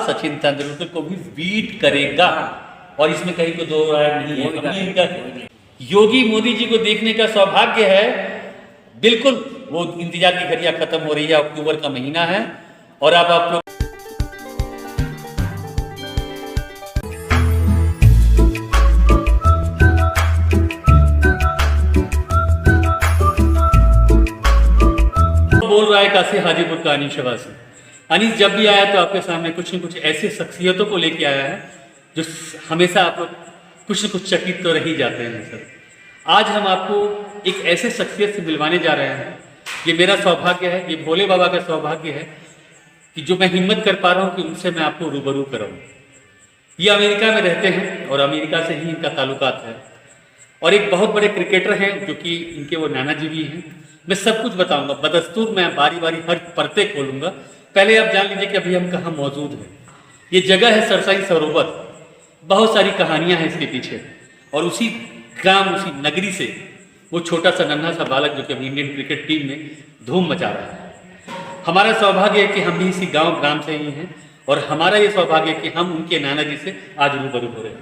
सचिन तेंदुलकर को भी बीट करेगा और इसमें कहीं को दो राय नहीं है। अमेरिका योगी मोदी जी को देखने का सौभाग्य है, बिल्कुल वो इंतजार की घड़ियां खत्म हो रही है। अक्टूबर का महीना है और अब आप लोग बोल रहा है काशी हाजीपुर का अनीश अवासी। अनीश जब भी आया तो आपके सामने कुछ न कुछ ऐसी शख्सियतों को लेके आया है जो हमेशा आप लोग कुछ न कुछ चकित तो रह ही जाते हैं सर। आज हम आपको एक ऐसे शख्सियत से मिलवाने जा रहे हैं। ये मेरा सौभाग्य है, ये भोले बाबा का सौभाग्य है कि जो मैं हिम्मत कर पा रहा हूँ कि उनसे मैं आपको रूबरू कराऊँ। ये अमेरिका में रहते हैं और अमेरिका से ही इनका ताल्लुकात है और एक बहुत बड़े क्रिकेटर हैं जो कि इनके वो नाना जी भी हैं। मैं सब कुछ बताऊंगा, बदस्तूर मैं बारी बारी हर परते खोलूंगा। पहले आप जान लीजिए कि अभी हम कहाँ मौजूद हैं। ये जगह है सरसाई सरोवर। बहुत सारी कहानियां हैं इसके पीछे और उसी ग्राम, उसी नगरी से वो छोटा सा नन्हा सा बालक जो कि अभी इंडियन क्रिकेट टीम में धूम मचा रहा है। हमारा सौभाग्य है कि हम भी इसी गाँव ग्राम से ही हैं और हमारा ये सौभाग्य है कि हम उनके नाना जी से आज रूबरू हो रहे हैं।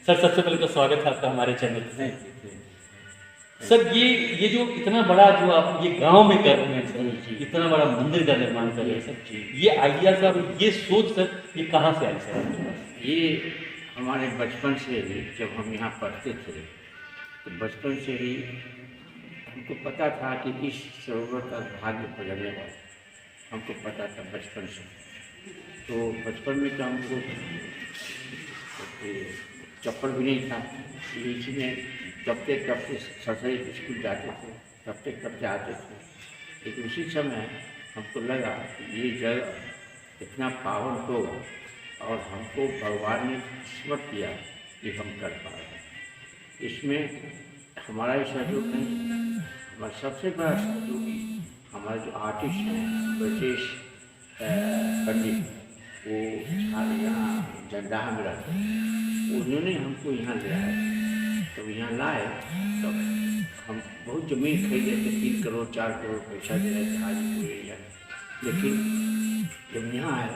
सर सबसे पहले तो स्वागत है आपका हमारे चैनल पर। सर ये जो इतना बड़ा जो आप ये गांव में कर रहे हैं सर, इतना बड़ा मंदिर का निर्माण कर रहे हैं सर, ये आइडिया सर, ये सोच सर, ये कहाँ से आई सर? ये हमारे बचपन से ही जब हम यहाँ पढ़ते थे तो बचपन से ही हमको पता था कि इस सरोवर का भाग्य बदलने वाला, हमको पता था बचपन से। तो बचपन में तो हमको चप्पल भी नहीं था, इसी में कपते कपते सरसरी स्कूल जाते थे, कपते कपते आते थे। लेकिन उसी समय हमको लगा कि ये जगह इतना पावन होगा और हमको भगवान ने स्मरण किया कि हम कर पा रहे हैं। इसमें हमारा ही सहयोग नहीं, हमारा सबसे बड़ा सहयोगी हमारे जो आर्टिस्ट हैं ब्रजेश पंडित, वो यहाँ जंदाहा में रहते हैं, उन्होंने हमको यहाँ ले आया। तो यहाँ लाए तो हम बहुत ज़मीन खरीदे थे, 3 करोड़ 4 करोड़ पैसा दे रहे थे हाजीपुर एरिया। लेकिन जब यहाँ आए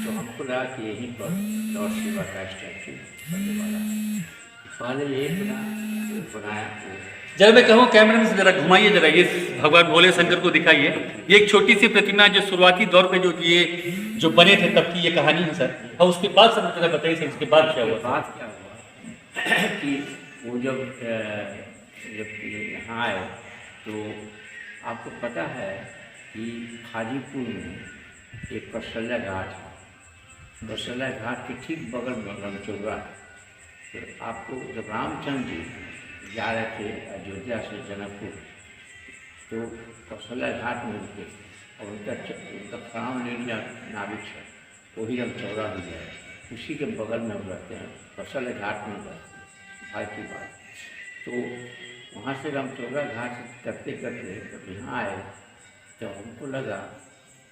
तो हमको लगा कि यहीं पर लॉर्ड शिवा का स्टैचू बनने वाला है। पहले ये बनाया जब मैं कहूँ कैमरे में जरा घुमाइए, जरा ये भगवान भोले शंकर को दिखाइए। ये एक छोटी सी प्रतिमा जो शुरुआती दौर पे जो बने थे तब की ये कहानी है सर। और उसके बाद सर जरा बताइए सर, उसके बाद क्या हुआ? बात क्या हुआ कि वो जब यहाँ आए तो आपको पता है कि हाजीपुर में एक कसल्या घाट है। कसल्या घाट के ठीक बगल में रमचौरा। तो आपको जब रामचंद्र जी जा रहे थे अयोध्या से जनकपुर तो कसल्या घाट में रुके और उनका काम ले लिया नाविक से, वही रमचौरा भी गए, उसी के बगल में रहते हैं, कसल्या घाट में रहते हैं भाई की बात। तो वहाँ से रमचौरा घाट करते करते जब यहाँ आए तो हमको लगा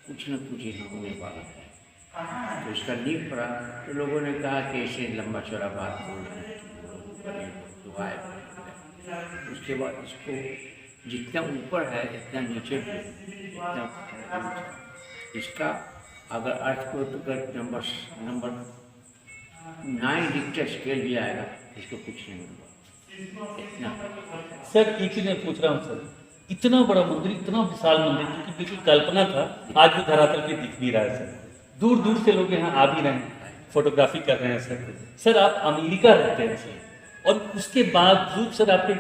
कुछ न कुछ यहाँ होने वाला है। तो इसका नींव पड़ा तो लोगों ने कहा कि ऐसे लंबा चौड़ा बात बोल रहे हैं तो आए। उसके बाद इसको जितना ऊपर है इतना नीचे भी, इतना इसका अगर अर्थ को तो नंबर 9 रिक्टर स्केल भी आएगा, इसको कुछ नहीं होगा इतना। सर एक चीज मैं पूछ रहा हूँ सर, इतना बड़ा मंदिर, इतना विशाल मंदिर क्योंकि बिल्कुल कल्पना था, आज भी धरातल पे दिख भी रहा है सर। दूर दूर से लोग यहाँ आ भी रहे हैं, फोटोग्राफी कर रहे हैं सर। सर आप अमेरिका रहते हैं सर और उसके बावजूद सर आपके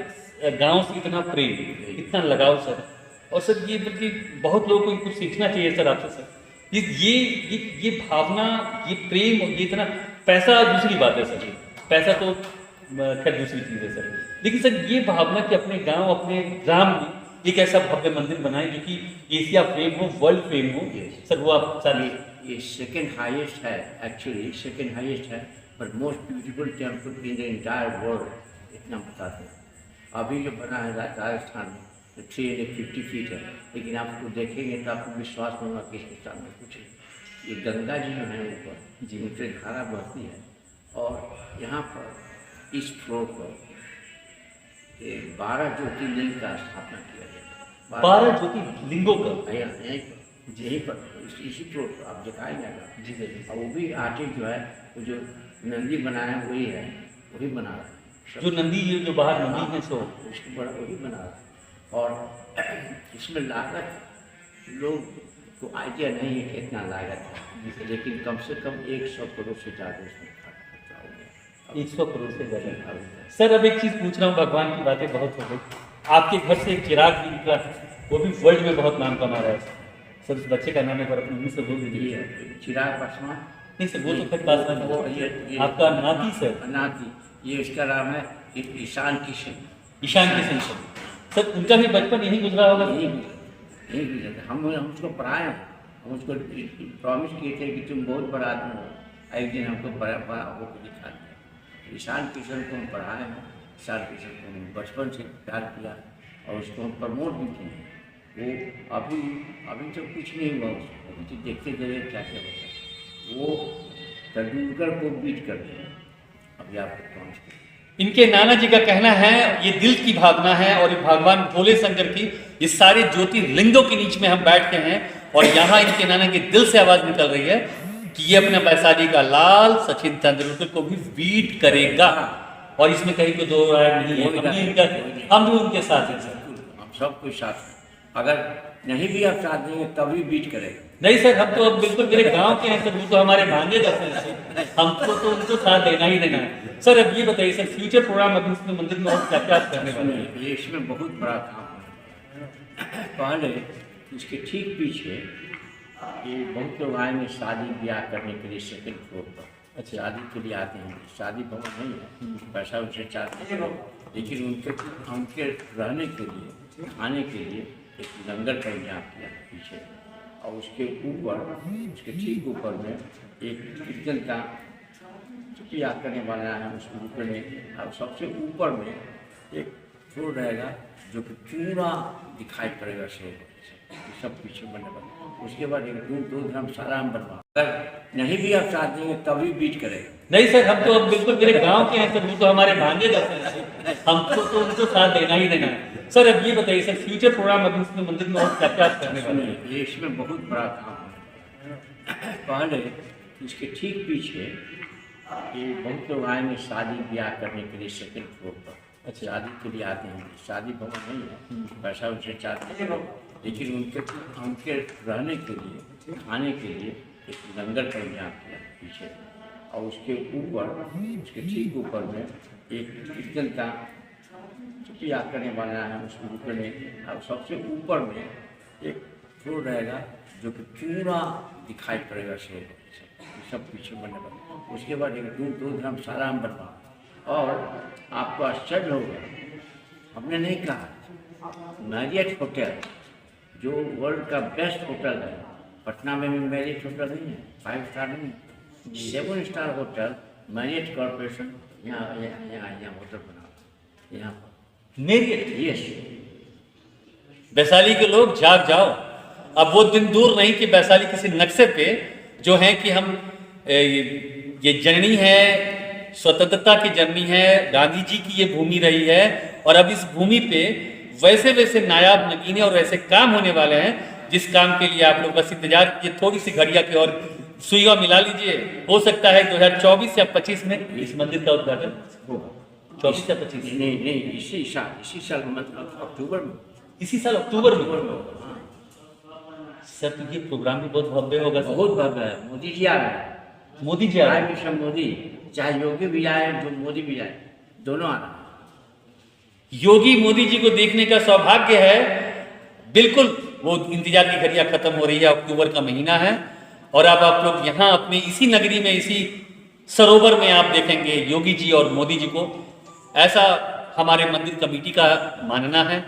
गांव से इतना प्रेम, इतना लगाव सर। और सर ये बल्कि बहुत लोगों को कुछ सीखना चाहिए सर आपसे सर। ये भावना, ये प्रेम, ये इतना पैसा दूसरी बात है सर, पैसा तो खैर दूसरी चीज़ है सर, लेकिन सर ये भावना कि अपने गांव, अपने ग्राम में एक ऐसा भव्य मंदिर बनाए जो कि एशिया फेम हो, वर्ल्ड फेम हो सर, वो आप सारी ये सेकेंड हाईएस्ट है, एक्चुअली सेकेंड हाईएस्ट है, पर most beautiful temple in the entire world, इतना बताते हैं। अभी जो बना है राजस्थान में 350 फीट है, लेकिन आपको देखेंगे तो आपको विश्वास होगा कि इसके सामने कुछ है। ये गंगा जी जो है ऊपर जिनसे धारा बहती है और यहाँ पर इस फ्लोर पर 12 ज्योतिर्लिंग का स्थापना किया गया। 12 ज्योतिर्लिंगों का? यहीं पर इसी फ्लोर पर आप दिखाएंगे अगर। जी सर जी। और वो भी आर्टिस्ट जो है वो जो नंदी बनाया वही है, वही बना रहा है। जो नंदी, ये जो बाहर नंदी है सो उसको बड़ा वही बना रहा है। और इसमें लागत लोग को आइडिया नहीं है कितना लागत है, लेकिन कम से कम 100 करोड़ से ज़्यादा इसमें खर्चा हो गया। 100 करोड़ से ज़्यादा। अभी सर अब एक चीज़ पूछ रहा हूँ, भगवान की बातें बहुत हो गई, आपके घर से एक चिराग भी निकला, वो भी वर्ल्ड में बहुत नाम कमा रहा है सर। उस बच्चे का नाम एक बार अपने मुंह से बोल दीजिए। ये चिराग पासवान नहीं सर, वो तो खैर पासवान वो है। ये आपका नाती सर? नाती, ये इसका नाम है ईशान किशन। ईशान किशन सर। सर उनका भी बचपन यहीं गुजरा होगा? यही गुजरा। हम उसको पढ़ाए हैं, हम उसको प्रॉमिस किए थे कि तुम बहुत बड़ा आदमी हो, एक दिन हमको बड़ा होकर दिखा दिया। ईशान किशन को हम पढ़ाए हैं, ईशान किशन को हम बचपन से प्यार किया और उसको हम प्रमोट भी किए। वो अभी तो कुछ नहीं हुआ उसको, अभी तो देखते जाइए क्या क्या होता है। वो तेंदुलकर को बीट कर दिया। अभी आपको प्रॉमिस कर इनके नाना जी का कहना है ये दिल की भावना है, और ये भगवान भोले शंकर की ये सारे ज्योतिर्लिंगों के नीच में हम बैठ के हैं, और यहाँ इनके नाना के दिल से आवाज निकल रही है कि ये अपने वैशाली का लाल सचिन तेंदुलकर को भी बीट करेगा, और इसमें कहीं कोई दो राय नहीं है। हम भी उनके साथ हैं सर। हम सब कुछ साथ हैं। अगर नहीं भी आप साथ देंगे तभी बीट करेंगे। नहीं सर, हम तो अब बिल्कुल मेरे गांव के हैं सर, वो तो हमारे भांजे जैसे हैं, हमको तो उनको साथ देना ही देना है। सर अब ये बताइए सर, फ्यूचर प्रोग्राम अभी इसमें मंदिर में और क्या क्या करने वाले हैं? ये इसमें बहुत बड़ा काम है। पहले इसके ठीक पीछे ये बहुत लोग आएंगे शादी ब्याह करने के लिए सेकंड फ्लोर पर। अच्छा। शादी के लिए आते हैं, शादी भवन नहीं है, पैसा उनसे चाहते हैं, लेकिन उनके रहने के लिए, खाने के लिए एक लंगर का इंतजाम किया पीछे। और उसके ऊपर, उसके ठीक ऊपर में एक कीर्तन का चुटिया करने वाला है, उसके ऊपर में। और सबसे ऊपर में एक फ्लोर रहेगा जो कि पूरा दिखाई पड़ेगा शहर, सब पीछे बने बने। उसके बाद एक दो धर्मशाला हम बनवा। अगर नहीं भी आप साथ देंगे तभी बीट करेंगे। नहीं सर, हम तो अब बिल्कुल मेरे गांव के हैं सर, वो तो हमारे भांजे जैसे हैं, हमको तो उनको साथ देना ही देना है। सर अब ये बताइए सर, फ्यूचर प्रोग्राम अभी इसमें मंदिर में और क्या क्या करने वाले हैं? ये इसमें बहुत बड़ा काम है। पहले इसके ठीक पीछे ये बहुत लोग आएंगे शादी ब्याह करने के लिए सेकंड फ्लोर पर। अच्छा। शादी के लिए आते हैं, शादी भवन नहीं है, पैसा उनसे चाहते हैं, लेकिन उनके रहने के लिए, खाने के लिए एक लंगर का इंतजाम किया पीछे। और उसके ऊपर, उसके ठीक ऊपर में एक कीर्तन का चुटिया करने वाला है, उसके ऊपर में। और सबसे ऊपर में एक फ्लोर रहेगा जो कि पूरा दिखाई पड़ेगा शहर, सब पीछे बने बने। उसके बाद एक दो धर्मशाला हम बनवा। और आपको आश्चर्य होगा, हमने नहीं कहा, मैरियट होटल जो वर्ल्ड का बेस्ट होटल है, पटना में भी मैरियट होटल नहीं है, 5 स्टार नहीं, 7 स्टार होटल मैरियट कॉर्पोरेशन यहाँ होटल बना यहाँ पर। मेरियट? यस। वैशाली के लोग जाग जाओ, अब वो दिन दूर नहीं कि वैशाली किसी नक्शे पे जो है कि हम ये जननी है, स्वतंत्रता की जननी है, गांधी जी की ये भूमि रही है, और अब इस भूमि पे वैसे वैसे नायाब नगीने और वैसे काम होने वाले हैं जिस काम के लिए आप लोग बस इंतजार कीजिए, थोड़ी सी घड़िया की और सुइया मिला लीजिए। हो सकता है 2024 या 25 में इस मंदिर का उद्घाटन होगा। 24 या 25? नहीं, इसी साल मतलब अक्टूबर में। इसी साल अक्टूबर में? हाँ। सर तो ये प्रोग्राम भी बहुत भव्य होगा सर। बहुत भव्य है। मोदी जी आ रहे हैं, मोदी जी आ रहे हैं? प्राइम मिनिस्टर मोदी, चाहे योगी भी आए, जो मोदी भी आए, दोनों आ रहे हैं। योगी मोदी जी को देखने का सौभाग्य है, बिल्कुल वो इंतजार की घड़ियां खत्म हो रही है, अक्टूबर का महीना है, और अब आप लोग यहाँ अपनी इसी नगरी में, इसी सरोवर में आप देखेंगे योगी जी और मोदी जी को। ऐसा हमारे मंदिर कमेटी का मानना है,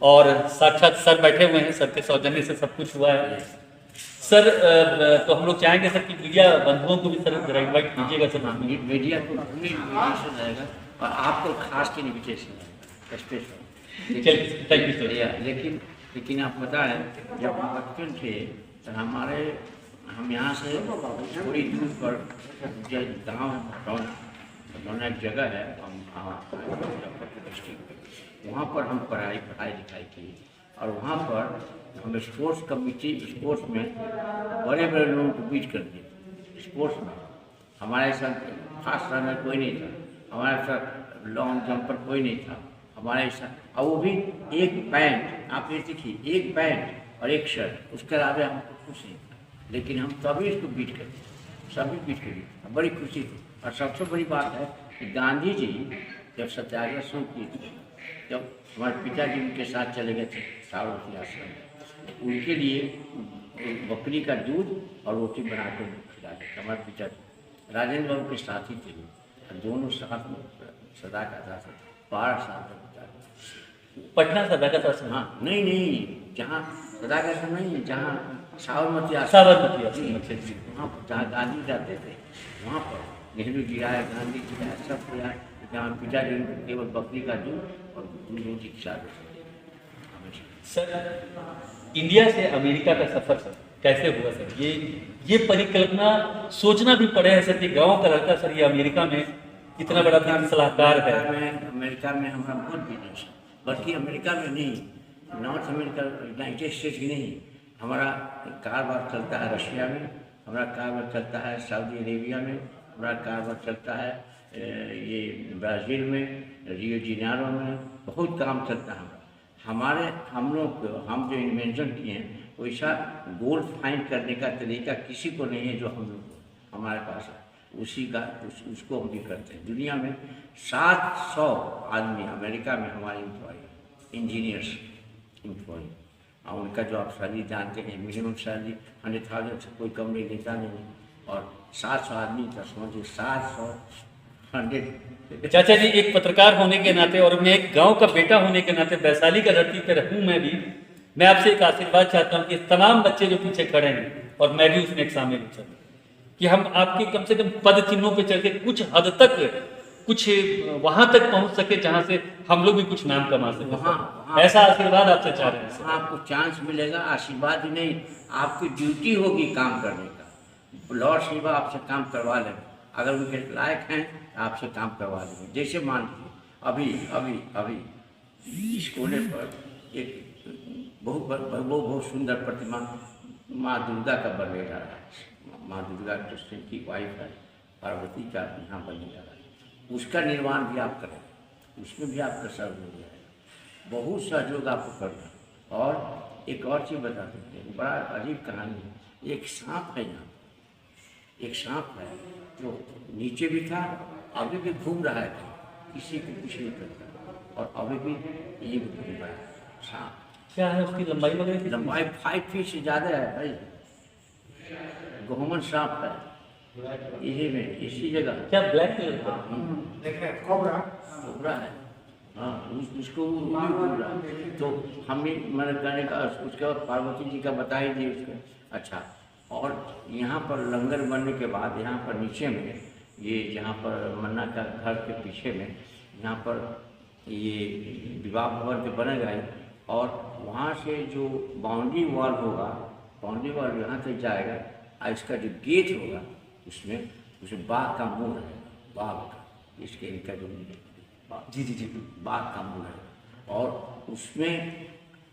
और साक्षात सर बैठे हुए हैं, सर के सौजन्य से सब कुछ हुआ है। सर तो हम लोग चाहेंगे सर कि मीडिया बंधुओं को भी सर इन्वाइट कीजिएगा सर। मीडिया को पूरी इन्विटेशन रहेगा, और आपको खास की इन्विटेशन रहेगा स्पेशल। चलिए, थैंक यू सर। लेकिन आप बताएं, जब हम बचपन थे तो हम यहाँ से थोड़ी दूर पर गाँव एक जगह है, हम मुजफ्फरपुर डिस्ट्रिक्ट में, वहाँ पर हम पढ़ाई लिखाई की। और वहाँ पर हम स्पोर्ट्स कमेटी स्पोर्ट्स में बड़े बड़े लोगों को बीट कर दिए। स्पोर्ट्स में हमारे साथ फास्ट रनर कोई नहीं था, हमारे साथ लॉन्ग जंपर कोई नहीं था हमारे साथ, और वो भी एक पैंट, आप ये देखिए एक पैंट और एक शर्ट, उसके अलावा हमको कुछ नहीं था, लेकिन हम तभी इसको बीट कर दिए, सभी बीट कर दिए, बड़ी खुशी थी। और सबसे बड़ी बात है कि गांधी जी जब सत्याग्रह शुरू किए थे, जब हमारे पिताजी उनके साथ चले गए थे साबरमती आश्रम, उनके लिए बकरी का दूध और रोटी बना कर खिलाते थे हमारे पिताजी। राजेंद्र बाबू के साथ ही थे, दोनों साथ में सदा का था, 12 साल तक बिताए। पटना सदाकत आश्रम? हाँ, नहीं, जहाँ सदाकत नहीं, जहाँ साबरमती साबरमती आश्रम, वहाँ जहाँ गांधी जाते थे, वहाँ पर नेहरू जी आए, गांधी जी आए, सब कोई आए, जहाँ पिताजी उनको केवल बकरी का दूध और दूध रोटी खिलाते थे हमेशा। सर, इंडिया से अमेरिका का सफर सर कैसे हुआ सर? ये परिकल्पना सोचना भी पड़े है सर कि गांव का लड़का सर ये अमेरिका में इतना बड़ा सलाहकार है। अमेरिका में हमारा बहुत बिजनेस है, बल्कि अमेरिका में नहीं, नॉर्थ अमेरिका, यूनाइटेड स्टेट्स ही नहीं, हमारा कारोबार चलता है रशिया में, हमारा कारोबार चलता है सऊदी अरेबिया में, हमारा कारोबार चलता है ये ब्राज़ील में, रियो डी जेनेरो में, बहुत काम चलता है हमारे। हम लोग हम जो इन्वेंशन किए हैं वैसा गोल्ड फाइंड करने का तरीका किसी को नहीं है जो हम लोग हमारे पास है, उसी का उसको हम भी करते हैं। दुनिया में 700 आदमी अमेरिका में हमारे एम्प्लॉय, इंजीनियर्स एम्प्लॉय, और उनका जो आप सैलरी जानते हैं, मिनिमम सैलरी 100,000 से कोई कम नहीं लेता नहीं, और 700 आदमी का समझिए 700 100। चाचा जी, एक पत्रकार होने के नाते और मैं एक गांव का बेटा होने के नाते वैशाली का धरती पर हूँ मैं आपसे एक आशीर्वाद चाहता हूँ कि तमाम बच्चे जो पीछे खड़े हैं और मैं भी उसमें एक शामिल हूँ सर, कि हम आपके कम से कम पद चिन्हों पे चल के कुछ हद तक कुछ वहां तक पहुंच सके जहां से हम लोग भी कुछ नाम कमा सके। वहाँ ऐसा आशीर्वाद आपसे चाह रहे हैं सर। आपको चांस मिलेगा, आशीर्वाद ही नहीं, आपकी ड्यूटी होगी काम करने का। लॉर्ड शिवा आपसे काम करवा लेंगे, अगर उनके लायक हैं आपसे काम करवा लेंगे। जैसे मान लीजिए अभी इस कोने पर एक बहुत सुंदर प्रतिमा माँ दुर्गा का बनने जा रहा है। माँ दुर्गा कृष्ण की वाइफ है, पार्वती का यहाँ बनने जा रहा है, उसका निर्माण भी आप करें, उसमें भी आपका सहयोग है, बहुत सहयोग आपको करना है। और एक और चीज़ बता देते हैं, बड़ा अजीब कहानी है। एक सांप है यहाँ, एक सांप है जो नीचे भी था, अभी भी घूम रहा है, किसी को कुछ नहीं करता, और अभी भी ये घूम रहा है सांप। क्या है उसकी लंबाई वगैरह? लंबाई 5 फीट से ज़्यादा है भाई, गोमन सांप है, यही में इसी जगह। क्या ब्लैक कलर का? कोबरा है, हाँ, उसको घूम रहा है। तो हमने मैंने कहने का उसके बाद पार्वती जी का बता ही दिए उसको। अच्छा, और यहाँ पर लंगर बनने के बाद यहाँ पर नीचे में ये जहाँ पर मन्ना का घर के पीछे में यहाँ पर ये विवाह भवन जो बनेगा, और वहाँ से जो बाउंड्री वॉल होगा, बाउंड्री वॉल यहाँ तक जाएगा, और इसका जो गेट होगा उसमें बाघ का मुँह है, बाघ का, इसके इनका जो जी बाघ का मुँह है, और उसमें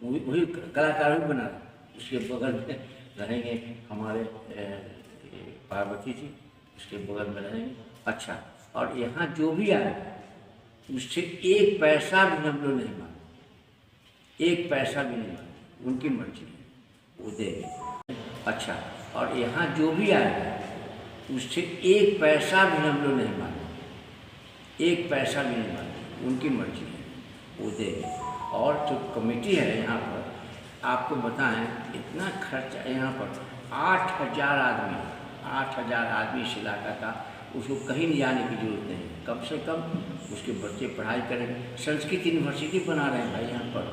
वही कलाकार भी बना है। उसके बगल में रहेंगे हमारे पार्वती जी, उसके बगल में रहेंगे। अच्छा, और यहाँ जो भी आएगा उससे 1 पैसा भी हम लोग नहीं मांगे, 1 पैसा भी नहीं मांगे, उनकी मर्जी है, वो देंगे। अच्छा, और यहाँ जो भी आएगा उससे 1 पैसा भी हम लोग नहीं मांगे, 1 पैसा भी नहीं मांगे, उनकी मर्जी है, वो देंगे। और जो कमेटी है यहाँ पर, आपको बताएं इतना खर्चा यहाँ पर 8,000 आदमी, 8,000 आदमी इस इलाका का, उसको कहीं नहीं जाने की जरूरत नहीं, कम से कम उसके बच्चे पढ़ाई करेंगे। संस्कृत यूनिवर्सिटी बना रहे हैं भाई यहाँ पर,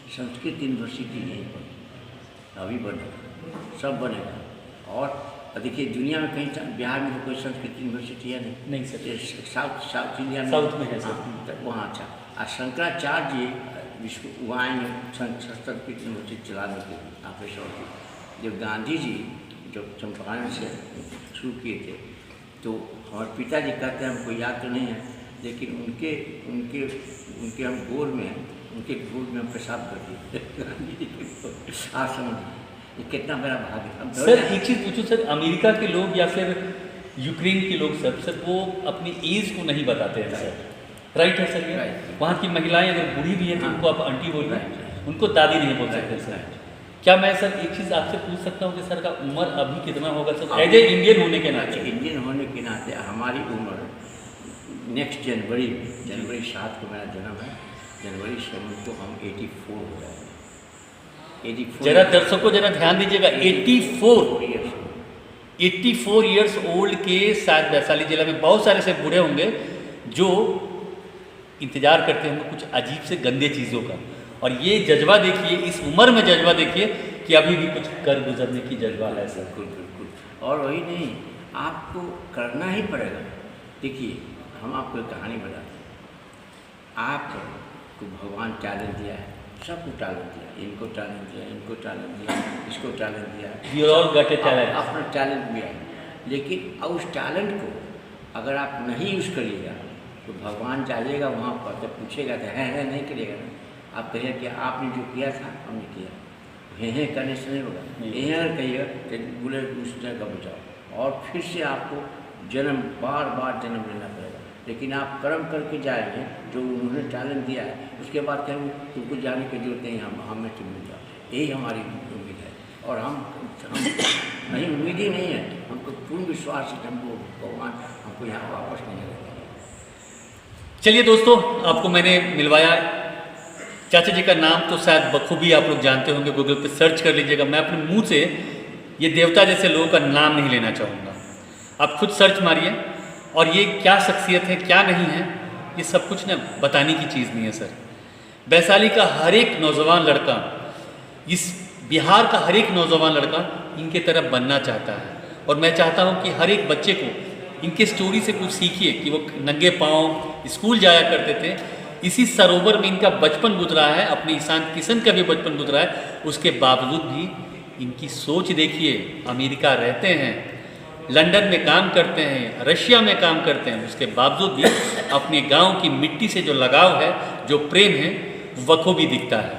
संस्कृत यूनिवर्सिटी यहीं पर अभी बनेगा, सब बनेगा। और देखिए दुनिया में कहीं, बिहार में तो कोई संस्कृत यूनिवर्सिटी है नहीं सर, साउथ इंडिया में, साउथ में है सर, वहाँ। अच्छा, और शंकराचार्य जी विश्व वहाँ आएंगे संस्कृत यूनिवर्सिटी चलाने के लिए ऑपरेशन की। जब गांधी जी जब चंपारण से शुरू किए थे, तो हमारे पिताजी कहते हैं, हमको याद तो नहीं है, लेकिन उनके उनके उनके हम गोद में उनके गोद में हम पेशाब कर दिए। आप समझिए ये कितना बड़ा भाग्य था। हम डर सर गए। एक चीज़ पूछूं सर, अमेरिका के लोग या फिर यूक्रेन के लोग सर वो अपनी एज को नहीं बताते हैं सर, राइट है सर ये? Right. वहाँ की महिलाएं अगर बूढ़ी भी हैं तो हाँ। उनको आप आंटी बोलिए, Right. उनको दादी नहीं बोल सकते Right. सर। Right. क्या मैं सर एक चीज़ आपसे पूछ सकता हूँ कि सर का उम्र अभी कितना होगा सर, अभी- एज ए इंडियन होने के नाते? इंडियन होने के नाते हमारी उम्र नेक्स्ट जनवरी 7 को मेरा जन्म है, जनवरी 7 को हम 84 हो जाएंगे। 84 जरा दर्शकों जरा ध्यान दीजिएगा, 84 years। 84 ईयर्स ओल्ड के शायद वैशाली जिला में बहुत सारे से बूढ़े होंगे जो इंतजार करते होंगे कुछ अजीब से गंदे चीज़ों का, और ये जज्बा देखिए, इस उम्र में जज्बा देखिए कि अभी भी कुछ कर गुजरने की जज्बा है सर। बिल्कुल बिल्कुल। और वही नहीं, आपको करना ही पड़ेगा। देखिए हम आपको एक कहानी बताते हैं। आपको भगवान टैलेंट दिया है, सबको टैलेंट दिया, इनको टैलेंट दिया, इनको टैलेंट दिया, इसको टैलेंट दिया। We all got a talent. अपना टैलेंट भी है, लेकिन उस टैलेंट को अगर आप नहीं यूज़ करिएगा तो भगवान जाइएगा वहाँ पर, जब पूछेगा तो है नहीं करिएगा ना, आप कहिए कि आपने जो किया था हमने किया, है करने से नहीं होगा। यहीं अगर कहिएगा तो बोले उस जगह बचाओ, और फिर से आपको बार बार जन्म लेना पड़ेगा। लेकिन आप कर्म करके जाएंगे जो उन्होंने टैलेंट दिया है, उसके बाद कहेंगे तुमको जाने की जरूरत नहीं, हमें तुम मिल जाओ। यही हमारी उम्मीद है, और हम नहीं, उम्मीद ही नहीं है, हमको पूर्ण विश्वास है कि हमको भगवान हमको यहाँ वापस नहीं लगेगा। चलिए दोस्तों, आपको मैंने मिलवाया, चाचा जी का नाम तो शायद बखूबी आप लोग जानते होंगे, गूगल पे सर्च कर लीजिएगा। मैं अपने मुंह से ये देवता जैसे लोगों का नाम नहीं लेना चाहूँगा, आप खुद सर्च मारिए, और ये क्या शख्सियत है क्या नहीं है ये सब कुछ ना बताने की चीज़ नहीं है सर। वैशाली का हर एक नौजवान लड़का, इस बिहार का हर एक नौजवान लड़का इनके तरफ बनना चाहता है, और मैं चाहता हूँ कि हर एक बच्चे को इनके स्टोरी से कुछ सीखिए कि वो नंगे पाँव स्कूल जाया करते थे, इसी सरोवर में इनका बचपन गुजरा है, अपने ईशान किशन का भी बचपन गुजरा है, उसके बावजूद भी इनकी सोच देखिए। अमेरिका रहते हैं, लंदन में काम करते हैं, रशिया में काम करते हैं, उसके बावजूद भी अपने गांव की मिट्टी से जो लगाव है, जो प्रेम है, बखूबी दिखता है।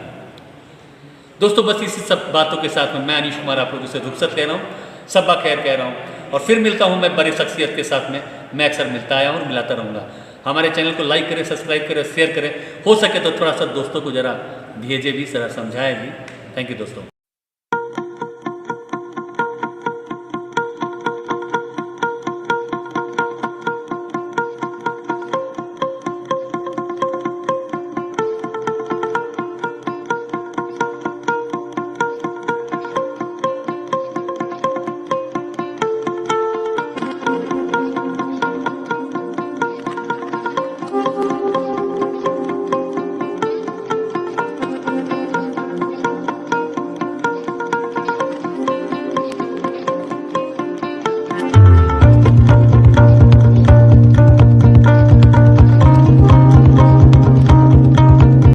दोस्तों बस इसी सब बातों के साथ में मैं अनीश कुमार आप लोगों से रुखसत कह रहा हूँ, सब्बा खैर कह रहा हूँ, और फिर मिलता हूँ मैं बड़े शख्सियत के साथ में। मैं अक्सर मिलता आया हूँ और मिलाता रहूँगा। हमारे चैनल को लाइक करें, सब्सक्राइब करें, शेयर करें, हो सके तो थोड़ा सा दोस्तों को ज़रा भेजे भी, ज़रा समझाए भी। थैंक यू दोस्तों।